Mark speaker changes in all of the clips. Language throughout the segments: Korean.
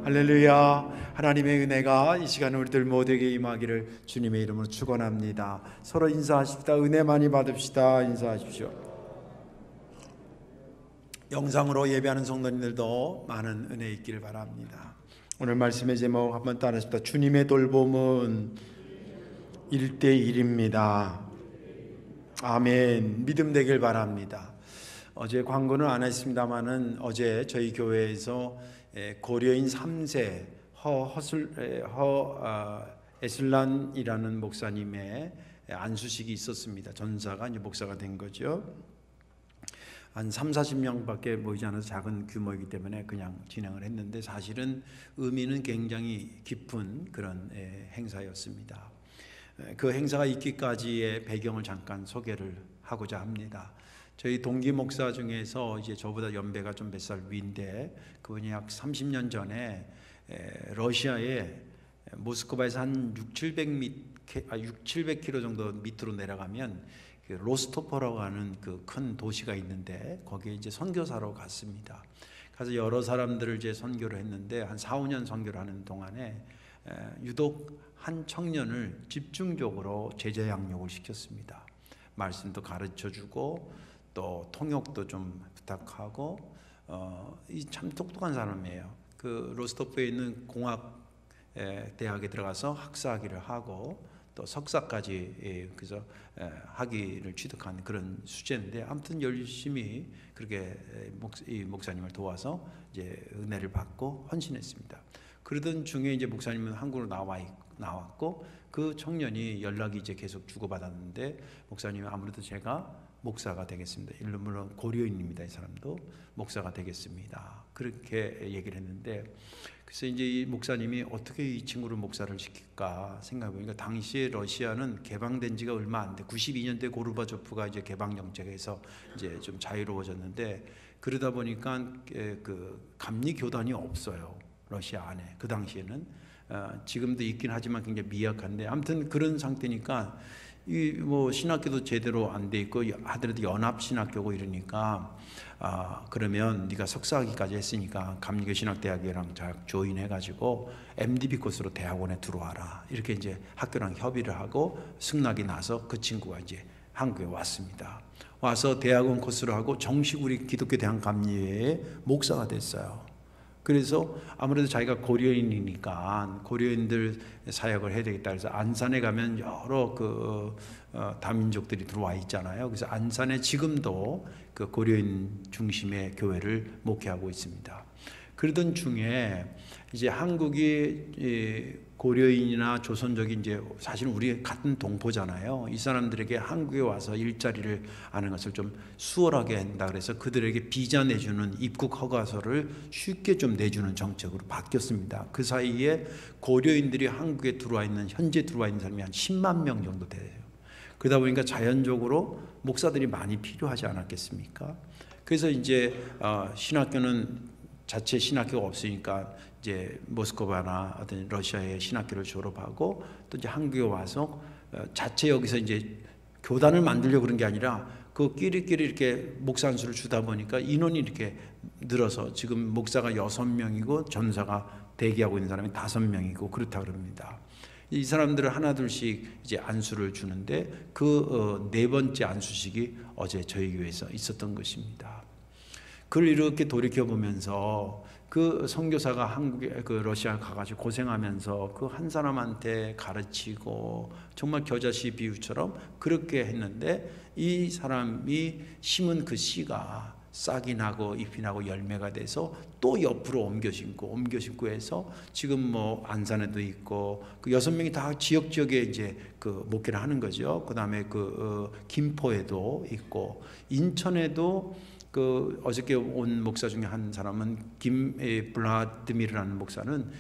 Speaker 1: 할렐루야. 하나님의 은혜가 이 시간 우리들 모두에게 임하기를 주님의 이름으로 축원합니다. 서로 인사하십시다. 은혜 많이 받읍시다. 인사하십시오. 영상으로 예배하는 성도님들도 많은 은혜 있기를 바랍니다. 오늘 말씀의 제목 한번 따라하십시다. 주님의 돌봄은 1대1입니다. 아멘. 믿음 되길 바랍니다. 어제 광고는 안 했습니다만은 어제 저희 교회에서 고려인 3세 에슬란이라는 목사님의 안수식이 있었습니다. 전사가 이제 목사가 된 거죠. 한 30-40명밖에 모이지 않아서 작은 규모이기 때문에 그냥 진행을 했는데 사실은 의미는 굉장히 깊은 그런 행사였습니다. 그 행사가 있기까지의 배경을 잠깐 소개를 하고자 합니다. 저희 동기 목사 중에서 이제 저보다 연배가 좀 몇 살 위인데 그분이 약 30년 전에 러시아의 모스크바에서 한 600-700km 정도 밑으로 내려가면 그 로스토프라고 하는 그 큰 도시가 있는데 거기에 이제 선교사로 갔습니다. 그래서 여러 사람들을 이제 선교를 했는데 한 4-5년 선교를 하는 동안에 유독 한 청년을 집중적으로 제자 양육을 시켰습니다. 말씀도 가르쳐주고 또 통역도 좀 부탁하고 이 참 똑똑한 사람이에요. 그 로스토프에 있는 공학 대학에 들어가서 학사학위를 하고 또 석사까지 그래서 학위를 취득한 그런 수재인데 아무튼 열심히 그렇게 이 목사님을 도와서 이제 은혜를 받고 헌신했습니다. 그러던 중에 이제 목사님은 한국으로 나왔고 그 청년이 연락이 이제 계속 주고받았는데 목사님은 아무래도 제가 목사가 되겠습니다. 물론 고려인입니다. 이 사람도 목사가 되겠습니다. 그렇게 얘기를 했는데 그래서 이제 이 목사님이 어떻게 이 친구를 목사를 시킬까 생각해보니까 당시에 러시아는 개방된 지가 얼마 안 돼. 92년대 고르바초프가 이제 개방 정책에서 이제 좀 자유로워졌는데 그러다 보니까 그 감리 교단이 없어요. 러시아 안에 그 당시에는 지금도 있긴 하지만 굉장히 미약한데 아무튼 그런 상태니까 이 뭐 신학교도 제대로 안 돼 있고 하더라도 연합 신학교고 이러니까 그러면 네가 석사학위까지 했으니까 감리교 신학대학이랑 조인해 가지고 MDB 코스로 대학원에 들어와라 이렇게 이제 학교랑 협의를 하고 승낙이 나서 그 친구가 이제 한국에 왔습니다. 와서 대학원 코스를 하고 정식 우리 기독교 대학 감리회의 목사가 됐어요. 그래서 아무래도 자기가 고려인이니까 고려인들 사역을 해야 되겠다. 그래서 안산에 가면 여러 그 다민족들이 들어와 있잖아요. 그래서 안산에 지금도 그 고려인 중심의 교회를 목회하고 있습니다. 그러던 중에 이제 한국이 고려인이나 조선족이 이제 사실은 우리 같은 동포잖아요. 이 사람들에게 한국에 와서 일자리를 하는 것을 좀 수월하게 한다 그래서 그들에게 비자 내주는 입국 허가서를 쉽게 좀 내주는 정책으로 바뀌었습니다. 그 사이에 고려인들이 한국에 들어와 있는 현재 들어와 있는 사람이 한 10만 명 정도 돼요. 그러다 보니까 자연적으로 목사들이 많이 필요하지 않았겠습니까? 그래서 이제 신학교는 자체 신학교가 없으니까 이제 모스크바나 어떤 러시아의 신학교를 졸업하고 또 이제 한국에 와서 자체 여기서 이제 교단을 만들려고 그런 게 아니라 그 끼리끼리 이렇게 목사 안수를 주다 보니까 인원이 이렇게 늘어서 지금 목사가 6명이고 전사가 대기하고 있는 사람이 5명이고 그렇다 그럽니다. 이 사람들을 하나둘씩 이제 안수를 주는데 그 네 번째 안수식이 어제 저희 교회에서 있었던 것입니다. 그걸 이렇게 돌이켜보면서 그 선교사가 한국에 그 러시아 가가지고 고생하면서 그 한 사람한테 가르치고 정말 겨자씨 비유처럼 그렇게 했는데 이 사람이 심은 그 씨가 싹이 나고 잎이 나고 열매가 돼서 또 옆으로 옮겨 심고 해서 지금 뭐 안산에도 있고 그 6명이 다 지역에 이제 그 목회를 하는 거죠. 그 다음에 그 김포에도 있고 인천에도 그 어저께 온 목사 중에 한 사람은 블라드미르라는 목사는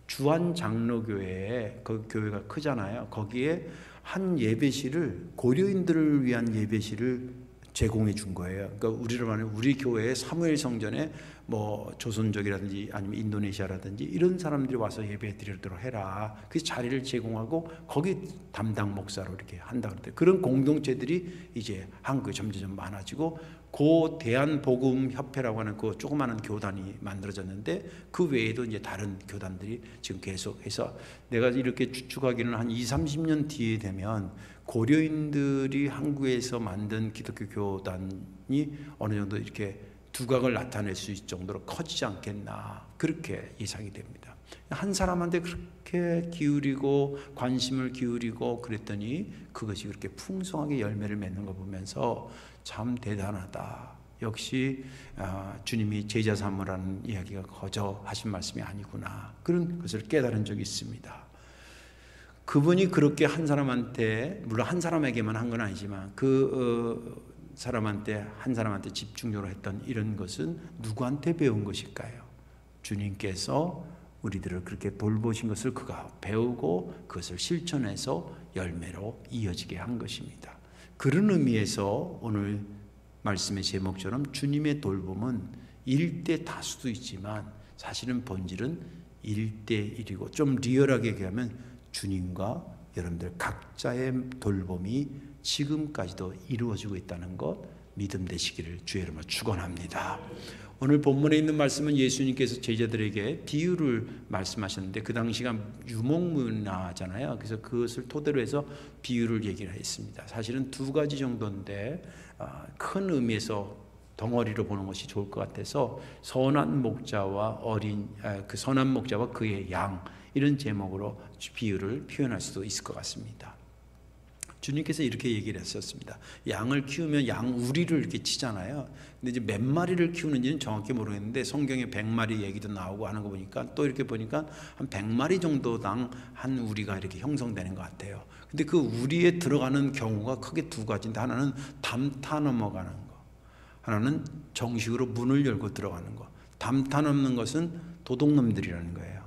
Speaker 1: 주한 장로교회에 그 교회가 크잖아요. 거기에 한 예배실을 고려인들을 위한 예배실을 제공해 준 거예요. 그러니까 우리로 말하면 우리 교회의 사무엘 성전에 뭐 조선족이라든지 아니면 인도네시아라든지 이런 사람들이 와서 예배 드리도록 해라. 그 자리를 제공하고 거기 담당 목사로 이렇게 한다 그러는데, 그런 공동체들이 이제 한국에 점점 많아지고, 고 대한복음협회라고 하는 그 조그마한 교단이 만들어졌는데, 그 외에도 이제 다른 교단들이 지금 계속해서, 내가 이렇게 추측하기는 한 20-30년 뒤에 되면 고려인들이 한국에서 만든 기독교 교단이 어느 정도 이렇게 두각을 나타낼 수 있을 정도로 커지지 않겠나, 그렇게 예상이 됩니다. 한 사람한테 그렇게 기울이고 관심을 기울이고 그랬더니 그것이 그렇게 풍성하게 열매를 맺는 거 보면서 참 대단하다. 역시 주님이 제자 삼으라는 이야기가 거저 하신 말씀이 아니구나, 그런 것을 깨달은 적이 있습니다. 그분이 그렇게 한 사람한테, 물론 한 사람에게만 한 건 아니지만 한 사람한테 집중적으로 했던 이런 것은 누구한테 배운 것일까요? 주님께서 우리들을 그렇게 돌보신 것을 그가 배우고 그것을 실천해서 열매로 이어지게 한 것입니다. 그런 의미에서 오늘 말씀의 제목처럼 주님의 돌봄은 1대 다수도 있지만 사실은 본질은 1대 1이고, 좀 리얼하게 얘기하면 주님과 여러분들 각자의 돌봄이 지금까지도 이루어지고 있다는 것 믿음 되시기를 주의 이름으로 축원합니다. 오늘 본문에 있는 말씀은 예수님께서 제자들에게 비유를 말씀하셨는데, 그 당시가 유목문화잖아요. 그래서 그것을 토대로 해서 비유를 얘기를 했습니다. 사실은 두 가지 정도인데 큰 의미에서 덩어리로 보는 것이 좋을 것 같아서, 선한 목자와 선한 목자와 그의 양, 이런 제목으로 비유를 표현할 수도 있을 것 같습니다. 주님께서 이렇게 얘기를 했었습니다. 양을 키우면 양 우리를 이렇게 치잖아요. 근데 이제 몇 마리를 키우는지는 정확히 모르겠는데, 성경에 100마리 얘기도 나오고 하는 거 보니까, 또 이렇게 보니까 한 100마리 정도당 한 우리가 이렇게 형성되는 것 같아요. 근데 그 우리에 들어가는 경우가 크게 두 가지인데, 하나는 담타 넘어가는 거, 하나는 정식으로 문을 열고 들어가는 거. 담타 넘는 것은 도둑놈들이라는 거예요.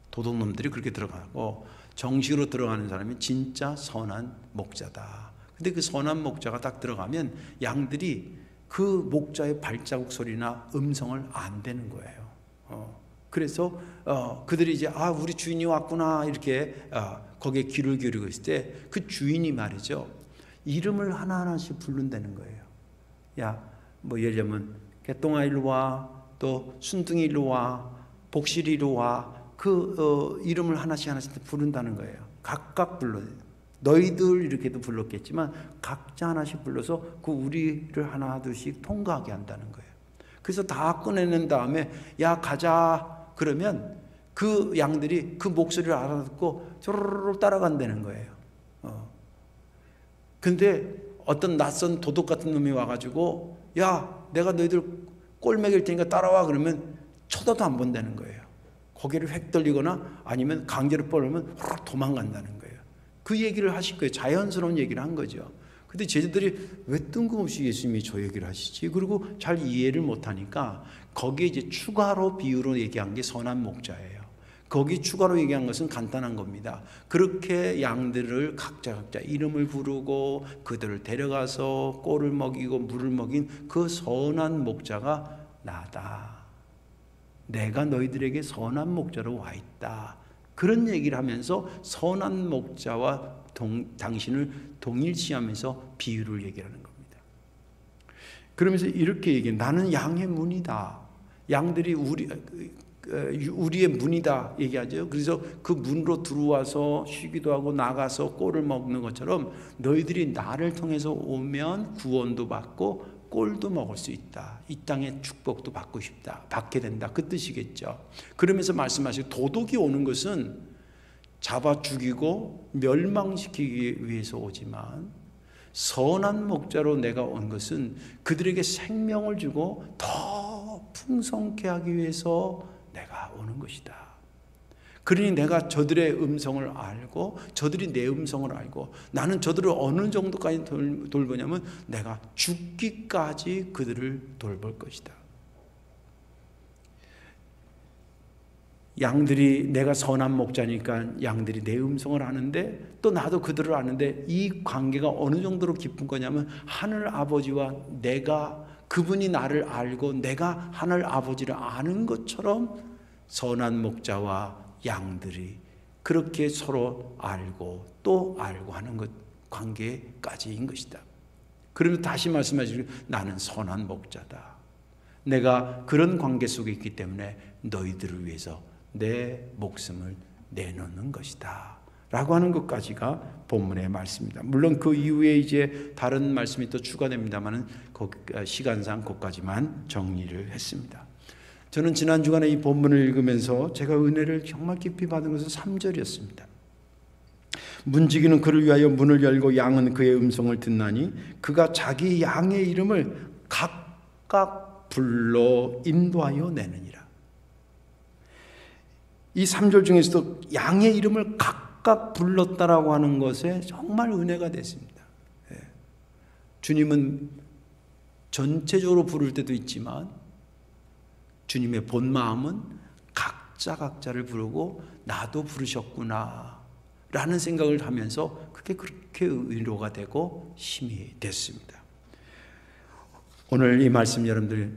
Speaker 1: 도둑놈들이 그렇게 들어가고, 정식으로 들어가는 사람이 진짜 선한 목자다. 근데 그 선한 목자가 딱 들어가면 양들이 그 목자의 발자국 소리나 음성을 안 되는 거예요. 그래서 그들이 이제 우리 주인이 왔구나, 이렇게 거기에 귀를 기울이고 있을 때 그 주인이 말이죠, 이름을 하나하나씩 부른다는 거예요. 야, 뭐 예를 들면 개똥아 일로 와, 또 순둥이 일로 와, 복실이 일로 와, 이름을 하나씩 부른다는 거예요. 각각 불러요. 너희들 이렇게도 불렀겠지만 각자 하나씩 불러서 그 우리를 하나둘씩 통과하게 한다는 거예요. 그래서 다 꺼내는 다음에 야 가자 그러면 그 양들이 그 목소리를 알아듣고 쪼르르 따라간다는 거예요. 근데 어떤 낯선 도둑 같은 놈이 와가지고 야 내가 너희들 꼴 먹일 테니까 따라와 그러면 쳐다도 안 본다는 거예요. 고개를 획 돌리거나 아니면 강제로 뻗으면 확 도망간다는 거예요. 그 얘기를 하실 거예요. 자연스러운 얘기를 한 거죠. 근데 제자들이 왜 뜬금없이 예수님이 저 얘기를 하시지? 그리고 잘 이해를 못하니까 거기에 이제 추가로 비유로 얘기한 게 선한 목자예요. 거기 추가로 얘기한 것은 간단한 겁니다. 그렇게 양들을 각자 이름을 부르고 그들을 데려가서 꼴을 먹이고 물을 먹인 그 선한 목자가 나다. 내가 너희들에게 선한 목자로 와 있다. 그런 얘기를 하면서 선한 목자와 당신을 동일시하면서 비유를 얘기하는 겁니다. 그러면서 이렇게 얘기해. 나는 양의 문이다. 양들이 우리의 문이다 얘기하죠. 그래서 그 문으로 들어와서 쉬기도 하고 나가서 꼴을 먹는 것처럼 너희들이 나를 통해서 오면 구원도 받고 꼴도 먹을 수 있다. 이 땅의 축복도 받게 된다. 그 뜻이겠죠. 그러면서 말씀하시고 도둑이 오는 것은 잡아 죽이고 멸망시키기 위해서 오지만 선한 목자로 내가 온 것은 그들에게 생명을 주고 더 풍성케 하기 위해서 내가 오는 것이다. 그러니 내가 저들의 음성을 알고 저들이 내 음성을 알고 나는 저들을 어느 정도까지 돌보냐면 내가 죽기까지 그들을 돌볼 것이다. 양들이 내가 선한 목자니까 양들이 내 음성을 아는데 또 나도 그들을 아는데 이 관계가 어느 정도로 깊은 거냐면 하늘 아버지와 내가 그분이 나를 알고 내가 하늘 아버지를 아는 것처럼 선한 목자와 양들이 그렇게 서로 알고 또 알고 하는 것, 관계까지인 것이다. 그러면 다시 말씀하시길, 나는 선한 목자다. 내가 그런 관계 속에 있기 때문에 너희들을 위해서 내 목숨을 내놓는 것이다 라고 하는 것까지가 본문의 말씀입니다. 물론 그 이후에 이제 다른 말씀이 또 추가됩니다만 시간상 거기까지만 정리를 했습니다. 저는 지난 주간에 이 본문을 읽으면서 제가 은혜를 정말 깊이 받은 것은 3절이었습니다. 문지기는 그를 위하여 문을 열고 양은 그의 음성을 듣나니 그가 자기 양의 이름을 각각 불러 인도하여 내느니라. 이 3절 중에서도 양의 이름을 각각 불렀다라고 하는 것에 정말 은혜가 됐습니다. 주님은 전체적으로 부를 때도 있지만 주님의 본 마음은 각자를 부르고 나도 부르셨구나 라는 생각을 하면서 그게 그렇게 위로가 되고 힘이 됐습니다. 오늘 이 말씀 여러분들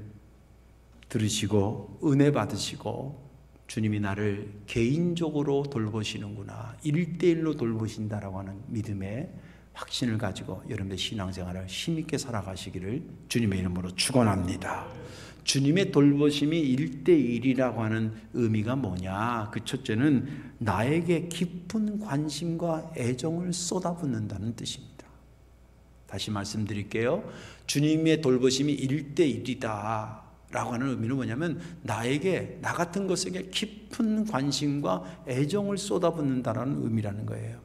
Speaker 1: 들으시고 은혜 받으시고 주님이 나를 개인적으로 돌보시는구나, 1대1로 돌보신다라고 하는 믿음의 확신을 가지고 여러분의 신앙생활을 힘있게 살아가시기를 주님의 이름으로 축원합니다. 주님의 돌보심이 1대1이라고 하는 의미가 뭐냐? 그 첫째는 나에게 깊은 관심과 애정을 쏟아붓는다는 뜻입니다. 다시 말씀드릴게요. 주님의 돌보심이 1대1이다 라고 하는 의미는 뭐냐면 나에게, 나 같은 것에게 깊은 관심과 애정을 쏟아붓는다는 의미라는 거예요.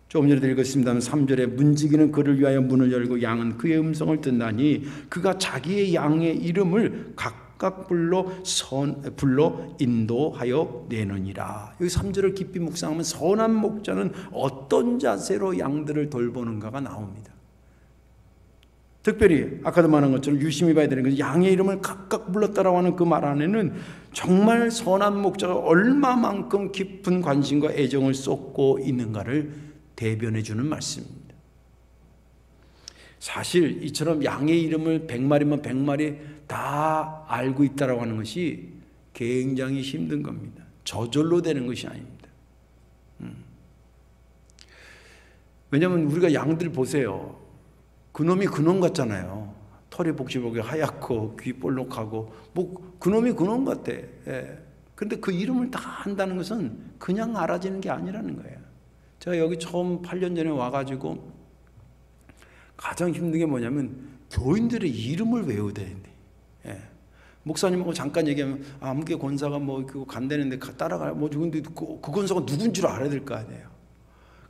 Speaker 1: 조금 전에 읽었습니다만 3절에 문지기는 그를 위하여 문을 열고 양은 그의 음성을 듣나니 그가 자기의 양의 이름을 각각 불러 인도하여 내느니라. 여기 3절을 깊이 묵상하면 선한 목자는 어떤 자세로 양들을 돌보는가가 나옵니다. 특별히 아까도 말한 것처럼 유심히 봐야 되는 것은 양의 이름을 각각 불렀다라고 하는 그 말 안에는 정말 선한 목자가 얼마만큼 깊은 관심과 애정을 쏟고 있는가를 대변해 주는 말씀입니다. 사실 이처럼 양의 이름을 100마리면 100마리 다 알고 있다라고 하는 것이 굉장히 힘든 겁니다. 저절로 되는 것이 아닙니다. 왜냐하면 우리가 양들 보세요. 그놈이 그놈 같잖아요. 털이 복실복실 하얗고 귀 볼록하고 뭐 그놈이 그놈 같아. 그런데 그 이름을 다 안다는 것은 그냥 알아지는 게 아니라는 거예요. 제가 여기 처음 8년 전에 와가지고 가장 힘든 게 뭐냐면 교인들의 이름을 외워야 되는데, 목사님하고 잠깐 얘기하면 아무개 권사가 뭐 그거 간다는데 따라가 뭐 누군데 그 권사가 누군 줄 알아야 될 거 아니에요.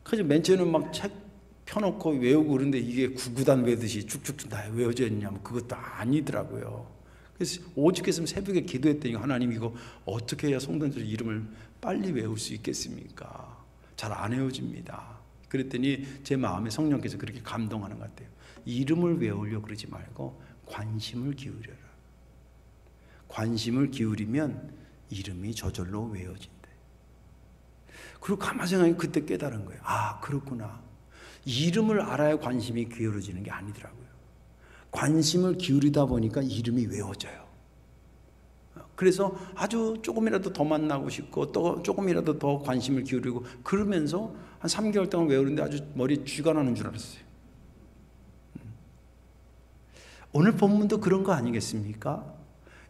Speaker 1: 그래서 맨 처음에는 막 책 펴놓고 외우고 그러는데 이게 구구단 외우듯이 쭉쭉쭉 다 외워져 있냐면 그것도 아니더라고요. 그래서 오죽했으면 새벽에 기도했더니 하나님 이거 어떻게 해야 성도들 이름을 빨리 외울 수 있겠습니까? 잘 안 외워집니다. 그랬더니 제 마음에 성령께서 그렇게 감동하는 것 같아요. 이름을 외우려고 그러지 말고 관심을 기울여라. 관심을 기울이면 이름이 저절로 외워진대. 그리고 가만히 생각하면 그때 깨달은 거예요. 아, 그렇구나. 이름을 알아야 관심이 기울어지는 게 아니더라고요. 관심을 기울이다 보니까 이름이 외워져요. 그래서 아주 조금이라도 더 만나고 싶고 또 조금이라도 더 관심을 기울이고 그러면서 한 3개월 동안 외우는데 아주 머리에 쥐가 나는 줄 알았어요. 오늘 본문도 그런 거 아니겠습니까?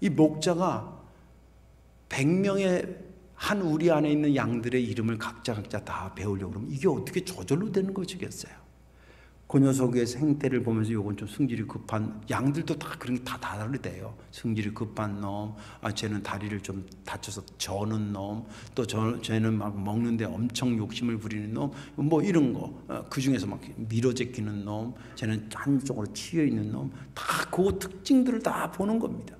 Speaker 1: 이 목자가 100명의 한 우리 안에 있는 양들의 이름을 각자 다 배우려고 그러면 이게 어떻게 저절로 되는 것이겠어요? 그 녀석의 생태를 보면서 요건 좀 성질이 급한, 양들도 다 그런 게 다 다르대요. 성질이 급한 놈, 쟤는 다리를 좀 다쳐서 저는 놈, 또 쟤는 막 먹는데 엄청 욕심을 부리는 놈, 뭐 이런 거. 그 중에서 막 밀어제끼는 놈, 쟤는 한쪽으로 치여 있는 놈, 다 그 특징들을 다 보는 겁니다.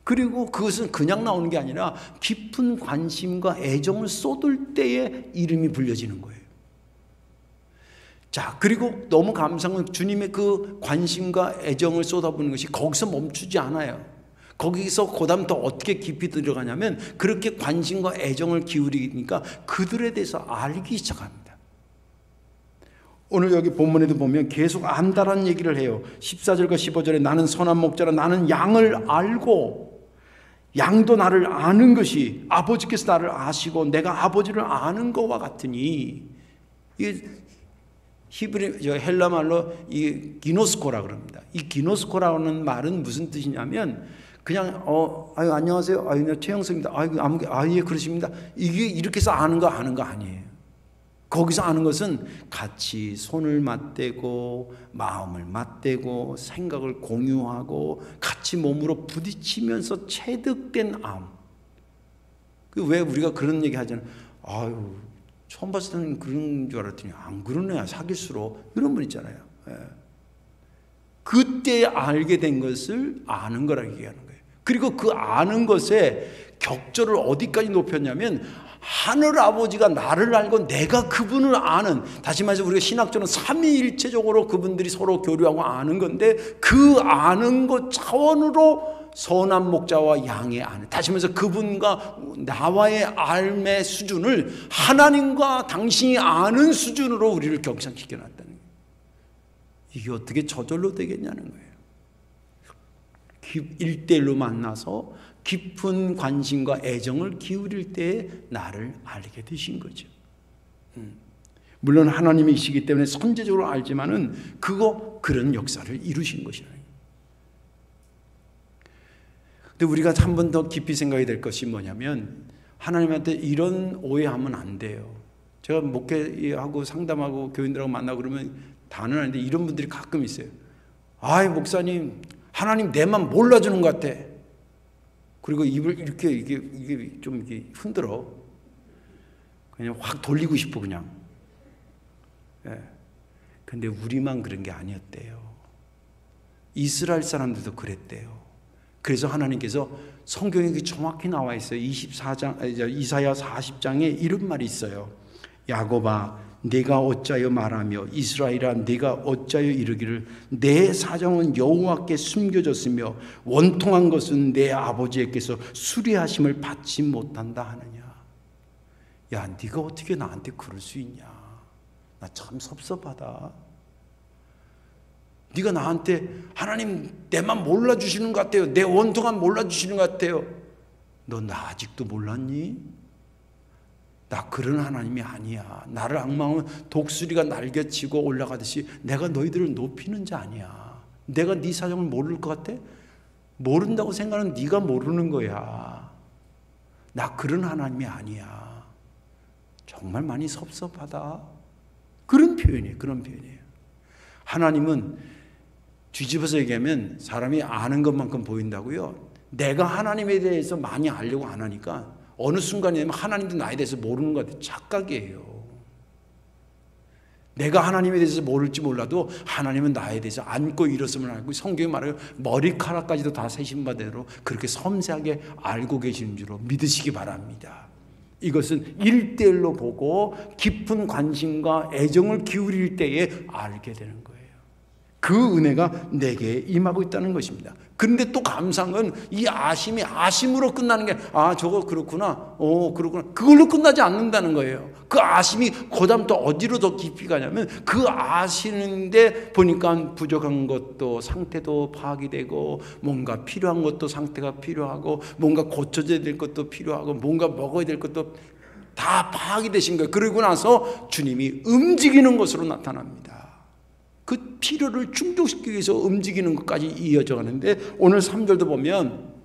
Speaker 1: 그리고 그것은 그냥 나오는 게 아니라 깊은 관심과 애정을 쏟을 때에 이름이 불려지는 거예요. 자, 그리고 너무 감사한 건 주님의 그 관심과 애정을 쏟아부는 것이 거기서 멈추지 않아요. 거기서 그다음 또 어떻게 깊이 들어가냐면 그렇게 관심과 애정을 기울이니까 그들에 대해서 알기 시작합니다. 오늘 여기 본문에도 보면 계속 안다라는 얘기를 해요. 14절과 15절에 나는 선한 목자라, 나는 양을 알고 양도 나를 아는 것이 아버지께서 나를 아시고 내가 아버지를 아는 것과 같으니, 이게 헬라 말로 이 기노스코라 그럽니다. 이 기노스코라는 말은 무슨 뜻이냐면 그냥 아유 안녕하세요, 아유 최영석입니다, 아유 예 그러십니다, 이게 이렇게 해서 아는 거 아니에요. 거기서 아는 것은 같이 손을 맞대고 마음을 맞대고 생각을 공유하고 같이 몸으로 부딪히면서 체득된 암. 왜 우리가 그런 얘기 하잖아요. 아유 처음 봤을 때는 그런 줄 알았더니 안 그러네, 사귈수록, 이런 분 있잖아요. 예. 그때 알게 된 것을 아는 거라고 얘기하는 거예요. 그리고 그 아는 것의 격조를 어디까지 높였냐면 하늘 아버지가 나를 알고 내가 그분을 아는, 다시 말해서 우리가 신학적으로 삼위일체적으로 그분들이 서로 교류하고 아는 건데, 그 아는 것 차원으로 선한 목자와 양의 아는, 다시 말해서 그분과 나와의 삶의 수준을 하나님과 당신이 아는 수준으로 우리를 경상시켜 놨다는 거예요. 이게 어떻게 저절로 되겠냐는 거예요. 1대1로 만나서 깊은 관심과 애정을 기울일 때에 나를 알게 되신 거죠. 물론 하나님이시기 때문에 선제적으로 알지만은 그런 역사를 이루신 것이라는 거예요. 근데 우리가 한 번 더 깊이 생각해야 될 것이 뭐냐면, 하나님한테 이런 오해하면 안 돼요. 제가 목회하고 상담하고 교인들하고 만나고 그러면 다는 아닌데 이런 분들이 가끔 있어요. 아이 목사님, 하나님 내만 몰라주는 것 같아. 그리고 입을 이게 좀 이렇게 흔들어. 그냥 확 돌리고 싶어 그냥. 예. 근데 우리만 그런 게 아니었대요. 이스라엘 사람들도 그랬대요. 그래서 하나님께서 성경에 정확히 나와 있어요. 이사야 40장에 이런 말이 있어요. 야곱아, 네가 어찌하여 말하며 이스라엘아, 네가 어찌하여 이르기를 내 사정은 여호와께 숨겨졌으며 원통한 것은 내 아버지에게서 수리하심을 받지 못한다 하느냐. 야, 네가 어떻게 나한테 그럴 수 있냐. 나 참 섭섭하다. 네가 나한테 하나님 내만 몰라주시는 것 같아요, 내 원통함 몰라주시는 것 같아요. 너 나 아직도 몰랐니? 나 그런 하나님이 아니야. 나를 앙망하면 독수리가 날개치고 올라가듯이 내가 너희들을 높이는 자 아니야. 내가 네 사정을 모를 것 같아? 모른다고 생각하는 네가 모르는 거야. 나 그런 하나님이 아니야. 정말 많이 섭섭하다. 그런 표현이에요. 그런 표현이에요. 하나님은 뒤집어서 얘기하면 사람이 아는 것만큼 보인다고요. 내가 하나님에 대해서 많이 알려고 안 하니까 어느 순간에 되면 하나님도 나에 대해서 모르는 것 같아요. 착각이에요. 내가 하나님에 대해서 모를지 몰라도 하나님은 나에 대해서 안고 일었음을 알고, 성경이 말해요. 머리카락까지도 다 세신 바대로 그렇게 섬세하게 알고 계시는 줄로 믿으시기 바랍니다. 이것은 1대1로 보고 깊은 관심과 애정을 기울일 때에 알게 되는 거예요. 그 은혜가 내게 임하고 있다는 것입니다. 그런데 또 감사한 건 이 아심이 아심으로 끝나는 게, 저거 그렇구나, 그렇구나, 그걸로 끝나지 않는다는 거예요. 그 아심이 그다음 또 어디로 더 깊이 가냐면, 그 아시는데 보니까 부족한 것도 상태도 파악이 되고, 뭔가 필요한 것도 상태가 필요하고, 뭔가 고쳐져야 될 것도 필요하고, 뭔가 먹어야 될 것도 다 파악이 되신 거예요. 그러고 나서 주님이 움직이는 것으로 나타납니다. 그 필요를 충족시키기 위해서 움직이는 것까지 이어져 가는데, 오늘 3절도 보면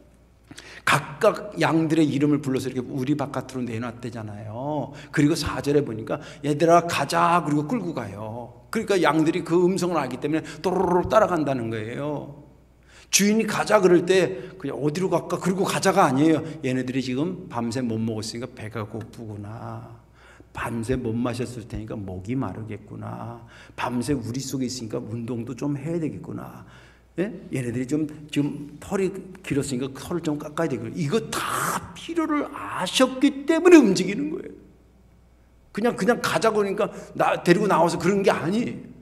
Speaker 1: 각각 양들의 이름을 불러서 이렇게 우리 바깥으로 내놨대잖아요. 그리고 4절에 보니까 얘들아 가자, 그리고 끌고 가요. 그러니까 양들이 그 음성을 알기 때문에 또로로 따라간다는 거예요. 주인이 가자 그럴 때 그냥 어디로 갈까, 그리고 가자가 아니에요. 얘네들이 지금 밤새 못 먹었으니까 배가 고프구나, 밤새 못 마셨을 테니까 목이 마르겠구나, 밤새 우리 속에 있으니까 운동도 좀 해야 되겠구나, 예? 얘네들이 지금 털이 길었으니까 털을 좀 깎아야 되겠구나. 이거 다 필요를 아셨기 때문에 움직이는 거예요. 그냥 가자고 그러니까 데리고 나와서 그런 게 아니에요.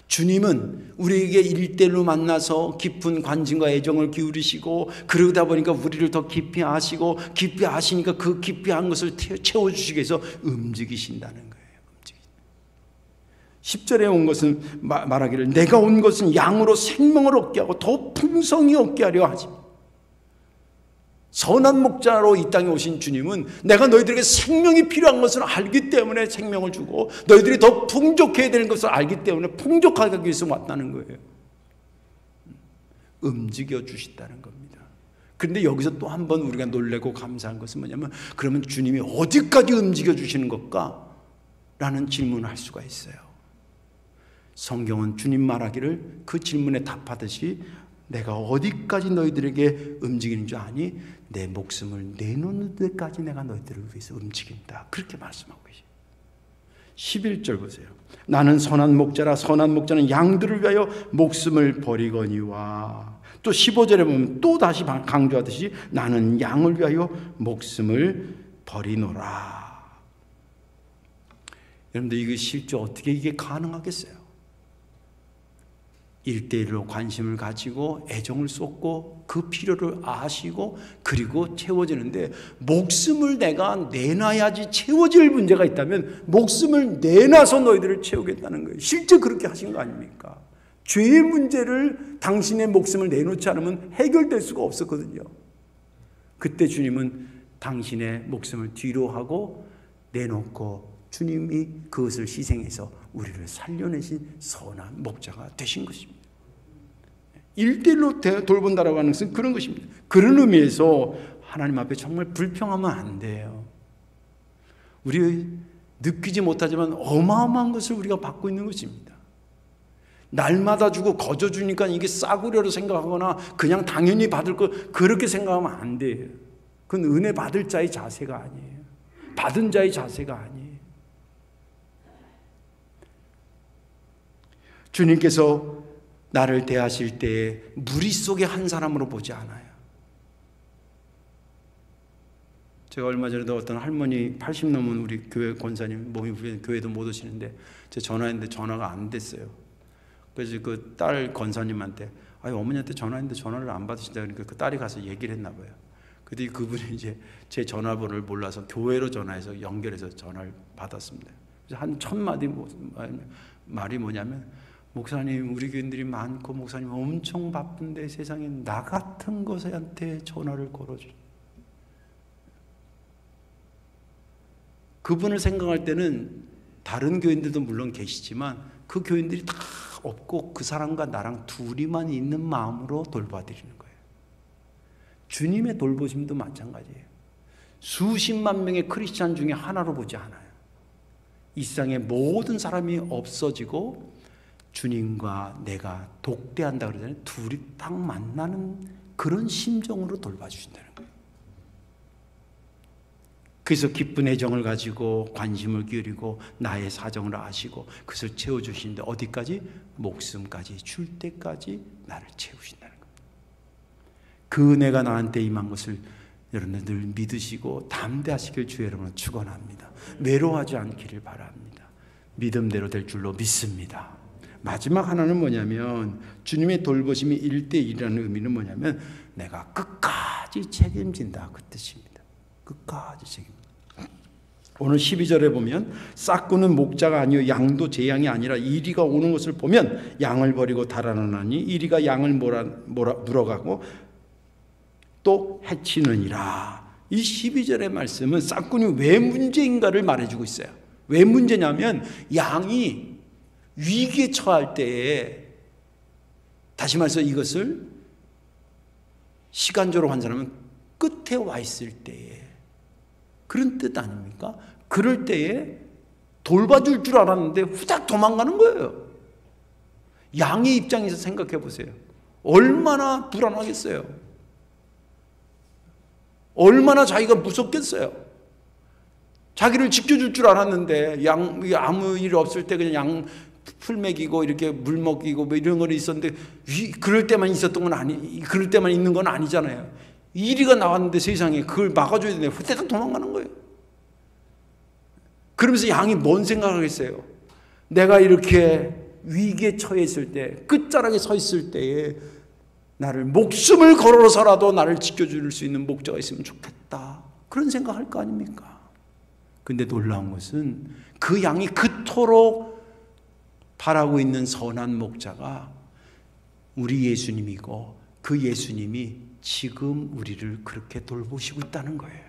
Speaker 1: 주님은 우리에게 1대1로 만나서 깊은 관심과 애정을 기울이시고, 그러다 보니까 우리를 더 깊이 아시고, 깊이 아시니까 그 깊이 한 것을 채워주시기 위해서 움직이신다는 거예요.
Speaker 2: 10절에 온 것은 말하기를 내가 온 것은 양으로 생명을 얻게 하고 더 풍성히 얻게 하려 하지. 선한 목자로 이 땅에 오신 주님은 내가 너희들에게 생명이 필요한 것을 알기 때문에 생명을 주고 너희들이 더 풍족해야 되는 것을 알기 때문에 풍족하게 하기 위해서 왔다는 거예요. 움직여 주신다는 겁니다. 그런데 여기서 또 한 번 우리가 놀라고 감사한 것은 뭐냐면 그러면 주님이 어디까지 움직여 주시는 것까? 라는 질문을 할 수가 있어요. 성경은 주님 말하기를 그 질문에 답하듯이 내가 어디까지 너희들에게 움직이는 줄 아니? 내 목숨을 내놓는 데까지 내가 너희들을 위해서 움직인다. 그렇게 말씀하고 계세요. 11절 보세요. 나는 선한 목자라 선한 목자는 양들을 위하여 목숨을 버리거니와. 또 15절에 보면 또 다시 강조하듯이 나는 양을 위하여 목숨을 버리노라. 여러분들 이게 실제 어떻게 이게 가능하겠어요? 1대1로 관심을 가지고 애정을 쏟고 그 필요를 아시고 그리고 채워지는데 목숨을 내가 내놔야지 채워질 문제가 있다면 목숨을 내놔서 너희들을 채우겠다는 거예요. 실제 그렇게 하신 거 아닙니까? 죄의 문제를 당신의 목숨을 내놓지 않으면 해결될 수가 없었거든요. 그때 주님은 당신의 목숨을 뒤로 하고 내놓고 주님이 그것을 희생해서 우리를 살려내신 선한 목자가 되신 것입니다. 1대1로 돌본다라고 하는 것은 그런 것입니다. 그런 의미에서 하나님 앞에 정말 불평하면 안 돼요. 우리 느끼지 못하지만 어마어마한 것을 우리가 받고 있는 것입니다. 날마다 주고 거저 주니까 이게 싸구려로 생각하거나 그냥 당연히 받을 것 그렇게 생각하면 안 돼요. 그건 은혜 받을 자의 자세가 아니에요. 받은 자의 자세가 아니에요. 주님께서 나를 대하실 때에 무리 속의 한 사람으로 보지 않아요. 제가 얼마 전에도 어떤 할머니 80 넘은 우리 교회 권사님 몸이 불편해서 교회도 못 오시는데 제가 전화했는데 전화가 안 됐어요. 그래서 그 딸 권사님한테 어머니한테 전화했는데 전화를 안 받으신다 그러니까 그 딸이 가서 얘기를 했나 봐요. 그때 그분이 이제 제 전화번호를 몰라서 교회로 전화해서 연결해서 전화를 받았습니다. 그래서 한 1000마디 말이 뭐냐면 목사님 우리 교인들이 많고 목사님 엄청 바쁜데 세상에 나 같은 것한테 전화를 걸어줘. 그분을 생각할 때는 다른 교인들도 물론 계시지만 그 교인들이 다 없고 그 사람과 나랑 둘이만 있는 마음으로 돌봐드리는 거예요. 주님의 돌보심도 마찬가지예요. 수십만 명의 크리스찬 중에 하나로 보지 않아요. 이 세상의 모든 사람이 없어지고 주님과 내가 독대한다 그러잖아요. 둘이 딱 만나는 그런 심정으로 돌봐주신다는 거예요. 그래서 기쁜 애정을 가지고 관심을 기울이고 나의 사정을 아시고 그것을 채워주시는데 어디까지? 목숨까지 줄 때까지 나를 채우신다는 겁니다. 그 은혜가 나한테 임한 것을 여러분들 늘 믿으시고 담대하시길 주의 이름으로 축원합니다. 외로워하지 않기를 바랍니다. 믿음대로 될 줄로 믿습니다. 마지막 하나는 뭐냐면 주님의 돌보심이 1대1이라는 의미는 뭐냐면 내가 끝까지 책임진다 그 뜻입니다. 끝까지 책임진다. 오늘 12절에 보면 싹구는 목자가 아니요 양도 제 양이 아니라 이리가 오는 것을 보면 양을 버리고 달아나니 이리가 양을 물어가고 또 해치느니라. 이 12절의 말씀은 싹군이 왜 문제인가를 말해주고 있어요. 왜 문제냐면 양이 위기에 처할 때에 다시 말해서 이것을 시간적으로 환산하면 끝에 와 있을 때에 그런 뜻 아닙니까? 그럴 때에 돌봐줄 줄 알았는데 후딱 도망가는 거예요. 양의 입장에서 생각해 보세요. 얼마나 불안하겠어요. 얼마나 자기가 무섭겠어요. 자기를 지켜줄 줄 알았는데 아무 일 없을 때 그냥 양 풀 먹이고 이렇게 물 먹이고 뭐 이런 거 있었는데 그럴 때만 있었던 건 그럴 때만 있는 건 아니잖아요. 이리가 나왔는데 세상에 그걸 막아줘야 되는데 후딱 도망가는 거예요. 그러면서 양이 뭔 생각하겠어요? 내가 이렇게 위기에 처해 있을 때 끝자락에 서 있을 때에 나를 목숨을 걸어서라도 나를 지켜줄 수 있는 목자가 있으면 좋겠다. 그런 생각할 거 아닙니까? 근데 놀라운 것은 그 양이 그토록 바라고 있는 선한 목자가 우리 예수님이고 그 예수님이 지금 우리를 그렇게 돌보시고 있다는 거예요.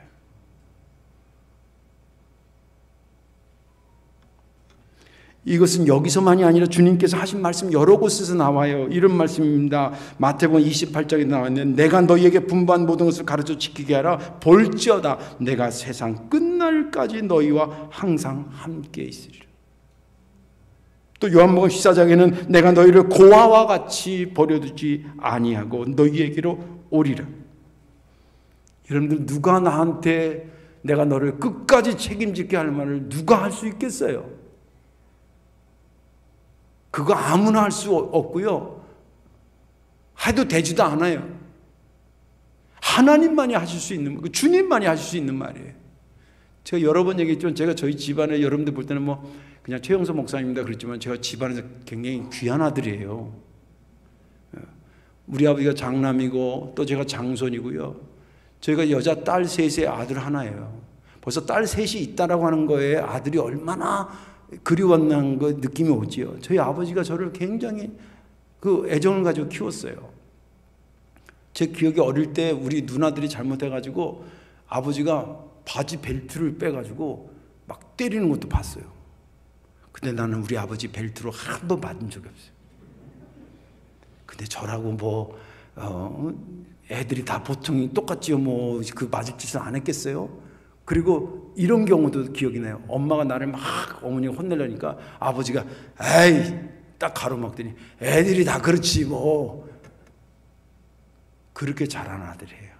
Speaker 2: 이것은 여기서만이 아니라 주님께서 하신 말씀 여러 곳에서 나와요. 이런 말씀입니다. 마태복음 28장에 나왔는데 내가 너희에게 분부한 모든 것을 가르쳐 지키게 하라. 볼지어다 내가 세상 끝날까지 너희와 항상 함께 있으리라. 또 요한복음 14장에는 내가 너희를 고아와 같이 버려두지 아니하고 너희에게로 오리라. 여러분들 누가 나한테 내가 너를 끝까지 책임지게 할 말을 누가 할 수 있겠어요? 그거 아무나 할 수 없고요. 해도 되지도 않아요. 하나님만이 하실 수 있는, 주님만이 하실 수 있는 말이에요. 제가 여러 번 얘기했지만 제가 저희 집안에 여러분들 볼 때는 뭐 그냥 최영서 목사님입니다 그랬지만 제가 집안에서 굉장히 귀한 아들이에요. 우리 아버지가 장남이고 또 제가 장손이고요. 저희가 여자 딸 셋의 아들 하나예요. 벌써 딸 셋이 있다라고 하는 거에 아들이 얼마나 그리웠는 그 느낌이 오지요. 저희 아버지가 저를 굉장히 그 애정을 가지고 키웠어요. 제 기억에 어릴 때 우리 누나들이 잘못해가지고 아버지가 바지 벨트를 빼가지고 막 때리는 것도 봤어요. 근데 나는 우리 아버지 벨트로 한 번 맞은 적이 없어요. 근데 저라고 뭐 애들이 다 보통 똑같지요. 뭐 그 맞을 짓을 안 했겠어요? 그리고 이런 경우도 기억이 나요. 엄마가 나를 막 어머니가 혼내려니까 아버지가 에이 딱 가로막더니 애들이 다 그렇지 뭐. 그렇게 자란 아들이에요.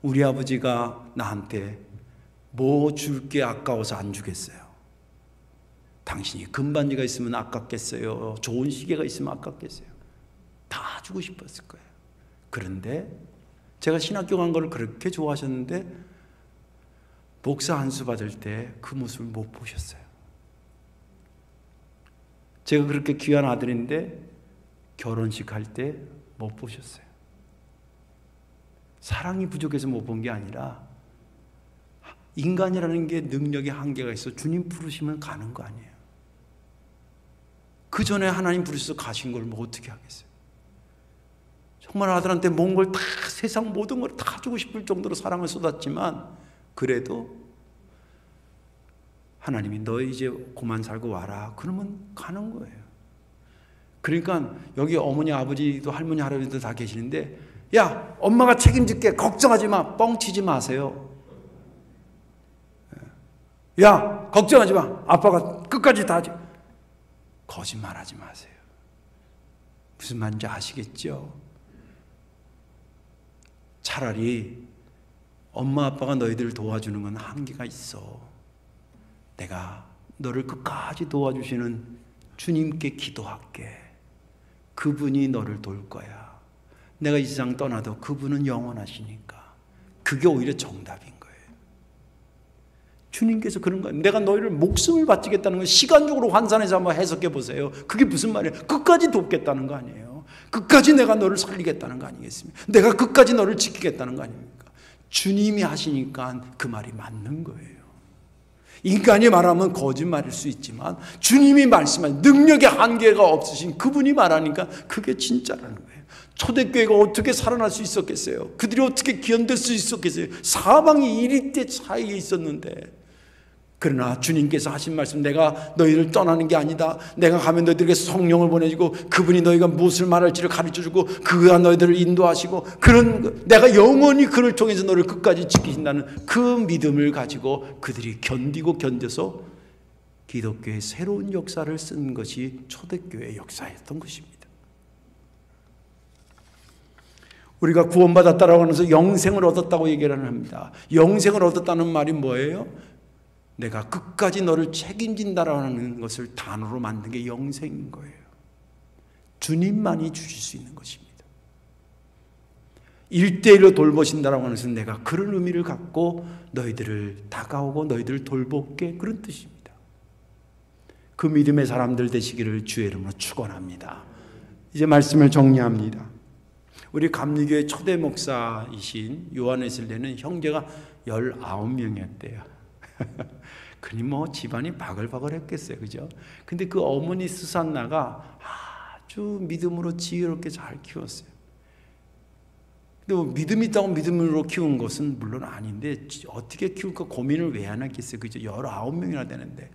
Speaker 2: 우리 아버지가 나한테 뭐 줄게 아까워서 안 주겠어요. 당신이 금반지가 있으면 아깝겠어요. 좋은 시계가 있으면 아깝겠어요. 다 주고 싶었을 거예요. 그런데 제가 신학교 간 걸 그렇게 좋아하셨는데 목사 안수 받을 때 그 모습을 못 보셨어요. 제가 그렇게 귀한 아들인데 결혼식 할 때 못 보셨어요. 사랑이 부족해서 못 본 게 아니라 인간이라는 게 능력의 한계가 있어. 주님 부르시면 가는 거 아니에요. 그 전에 하나님 부르셔서 가신 걸 뭐 어떻게 하겠어요? 정말 아들한테 모든 걸 다, 세상 모든 걸 다 주고 싶을 정도로 사랑을 쏟았지만 그래도 하나님이 너 이제 그만 살고 와라 그러면 가는 거예요. 그러니까 여기 어머니 아버지도 할머니 할아버지도 다 계시는데 야 엄마가 책임질게 걱정하지 마 뻥치지 마세요. 야 걱정하지 마 아빠가 끝까지 다 하지. 거짓말하지 마세요. 무슨 말인지 아시겠죠? 차라리 엄마 아빠가 너희들을 도와주는 건 한계가 있어. 내가 너를 끝까지 도와주시는 주님께 기도할게. 그분이 너를 돌 거야. 내가 이 세상 떠나도 그분은 영원하시니까. 그게 오히려 정답인 거예요. 주님께서 그런 거예요. 내가 너희를 목숨을 바치겠다는 건 시간적으로 환산해서 한번 해석해 보세요. 그게 무슨 말이에요? 끝까지 돕겠다는 거 아니에요. 끝까지 내가 너를 살리겠다는 거 아니겠습니까? 내가 끝까지 너를 지키겠다는 거 아닙니까? 주님이 하시니까 그 말이 맞는 거예요. 인간이 말하면 거짓말일 수 있지만 주님이 말씀한 능력의 한계가 없으신 그분이 말하니까 그게 진짜라는 거예요. 초대교회가 어떻게 살아날 수 있었겠어요? 그들이 어떻게 기원될 수 있었겠어요? 사방이 이리때 차이에 있었는데 그러나 주님께서 하신 말씀 내가 너희를 떠나는 게 아니다. 내가 가면 너희들에게 성령을 보내주고 그분이 너희가 무엇을 말할지를 가르쳐주고 그가 너희들을 인도하시고 그런 내가 영원히 그를 통해서 너를 끝까지 지키신다는 그 믿음을 가지고 그들이 견디고 견뎌서 기독교의 새로운 역사를 쓴 것이 초대교회의 역사였던 것입니다. 우리가 구원받았다라고 하면서 영생을 얻었다고 얘기를 합니다. 영생을 얻었다는 말이 뭐예요? 내가 끝까지 너를 책임진다라는 것을 단어로 만든 게 영생인 거예요. 주님만이 주실 수 있는 것입니다. 1대1로 돌보신다라고 하는 것은 내가 그런 의미를 갖고 너희들을 다가오고 너희들을 돌볼게 그런 뜻입니다. 그 믿음의 사람들 되시기를 주의 이름으로 축원합니다. 이제 말씀을 정리합니다. 우리 감리교회 초대 목사이신 요한 웨슬리는 형제가 19명이었대요. 그니 뭐 집안이 바글바글했겠어요, 그죠? 근데 그 어머니 스산나가 아주 믿음으로 지혜롭게 잘 키웠어요. 근데 뭐 믿음이 있다고 믿음으로 키운 것은 물론 아닌데 어떻게 키울까 고민을 왜 안 했겠어요, 그죠? 19명이나 되는데.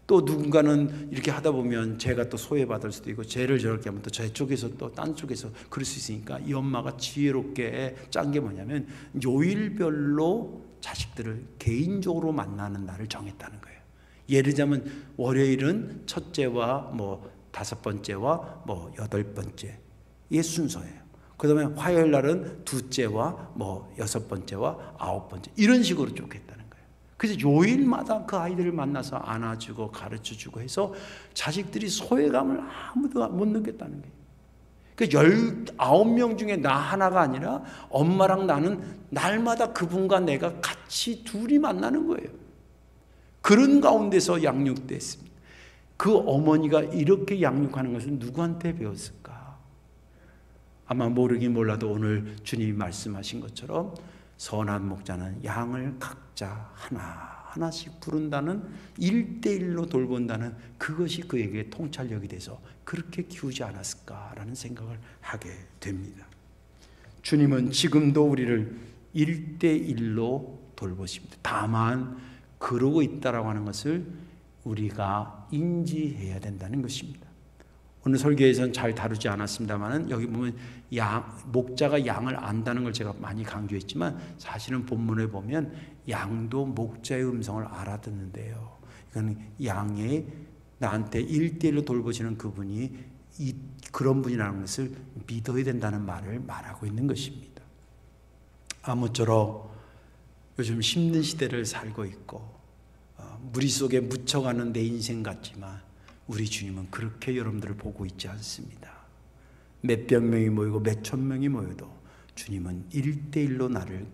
Speaker 2: 또 누군가는 이렇게 하다 보면 죄가 또 소외받을 수도 있고, 죄를 저렇게 하면 또 제 쪽에서 또 딴 쪽에서 그럴 수 있으니까 이 엄마가 지혜롭게 짠 게 뭐냐면 요일별로 자식들을 개인적으로 만나는 날을 정했다는 거예요. 예를 들자면 월요일은 첫째와 뭐 5번째와 뭐 8번째 이 순서예요. 그 다음에 화요일 날은 둘째와 뭐 6번째와 9번째 이런 식으로 쪼갰다는 거예요. 그래서 요일마다 그 아이들을 만나서 안아주고 가르쳐주고 해서 자식들이 소외감을 아무도 못 느꼈다는 거예요. 그 19명 중에 나 하나가 아니라 엄마랑 나는 날마다 그분과 내가 같이 둘이 만나는 거예요. 그런 가운데서 양육됐습니다. 그 어머니가 이렇게 양육하는 것은 누구한테 배웠을까? 아마 모르긴 몰라도 오늘 주님이 말씀하신 것처럼 선한 목자는 양을 각자 하나씩 부른다는 1:1로 돌본다는 그것이 그에게 통찰력이 돼서 그렇게 키우지 않았을까라는 생각을 하게 됩니다. 주님은 지금도 우리를 1:1로 돌보십니다. 다만 그러고 있다라고 하는 것을 우리가 인지해야 된다는 것입니다. 오늘 설교에서는 잘 다루지 않았습니다만 여기 보면 목자가 양을 안다는 걸 제가 많이 강조했지만 사실은 본문에 보면 양도 목자의 음성을 알아듣는데요. 이건 양의 나한테 1:1로 돌보시는 그분이 그런 분이라는 것을 믿어야 된다는 말을 말하고 있는 것입니다. 아무쪼록 요즘 힘든 시대를 살고 있고 무리 속에 묻혀가는 내 인생 같지만 우리 주님은 그렇게 여러분들을 보고 있지 않습니다. 몇백 명이 모이고 몇천 명이 모여도 주님은 1:1로 나를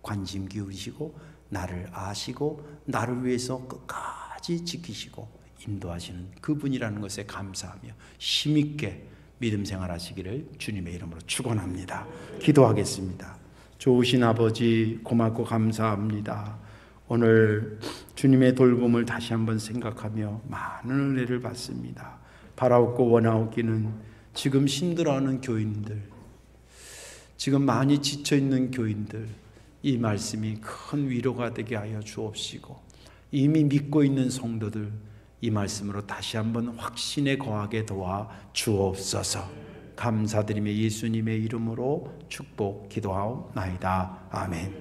Speaker 2: 관심 기울이시고 나를 아시고 나를 위해서 끝까지 지키시고 인도하시는 그분이라는 것에 감사하며 힘있게 믿음 생활하시기를 주님의 이름으로 축원합니다. 기도하겠습니다. 좋으신 아버지 고맙고 감사합니다. 오늘 주님의 돌봄을 다시 한번 생각하며 많은 은혜를 받습니다. 바라옵고 원하옵기는 지금 힘들어하는 교인들, 지금 많이 지쳐있는 교인들, 이 말씀이 큰 위로가 되게 하여 주옵시고 이미 믿고 있는 성도들 이 말씀으로 다시 한번 확신에 거하게 도와 주옵소서. 감사드리며 예수님의 이름으로 축복 기도하옵나이다. 아멘.